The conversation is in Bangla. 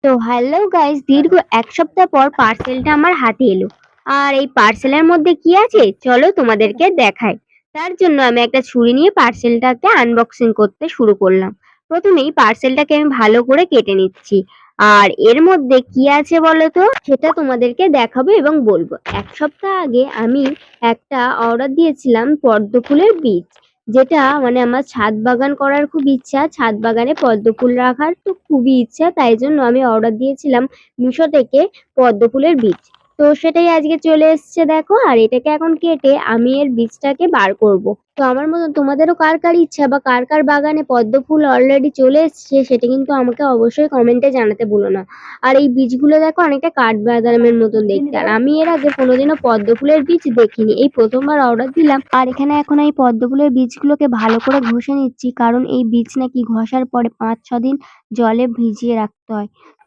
তো হ্যালো গাইস, দীর্ঘ ১ সপ্তাহ পর পার্সেলটা আমার হাতে এলো। আর এই পার্সেলের মধ্যে কি আছে চলো তোমাদেরকে দেখাই। তার জন্য আমি একটা ছুরি নিয়ে পার্সেলটাকে আনবক্সিং করতে শুরু করলাম। প্রথমেই পার্সেলটাকে আমি ভালো করে কেটে নিচ্ছি। আর এর মধ্যে কি আছে বলো তো, সেটা তোমাদেরকে দেখাবো এবং বলবো। ১ সপ্তাহ আগে আমি একটা অর্ডার দিয়েছিলাম পদ্ম ফুলের বীজ। যেটা মানে আমার ছাদ বাগান করার খুব ইচ্ছা। ছাদ বাগানে পদ্ম ফুল রাখার তো খুবই ইচ্ছা। তাই জন্য আমি অর্ডার দিয়েছিলাম মিশো থেকে পদ্ম ফুলের বীজ। তো সেটাই আজকে চলে এসছে দেখো। আর এটাকে এখন কেটে আমি এর বীজটাকে বার করব। তো আমার মতন তোমাদেরও কার ইচ্ছা বা কার বাগানে পদ্ম ফুল অলরেডি চলে এসছে সেটা কিন্তু আমাকে অবশ্যই কমেন্টে জানাতে ভুলো না। আর এই বীজগুলো দেখো অনেকটা কাঠবাদামের মতন দেখতে। আর আমি এর আগে কোনোদিনও পদ্ম ফুলের বীজ দেখিনি। এই প্রথমবার অর্ডার দিলাম। আর এখানে এখন এই পদ্ম ফুলের বীজগুলোকে ভালো করে ঘষে নিচ্ছি, কারণ এই বীজ নাকি ঘষার পরে ৫-৬ দিন জলে ভিজিয়ে রাখতে হয়।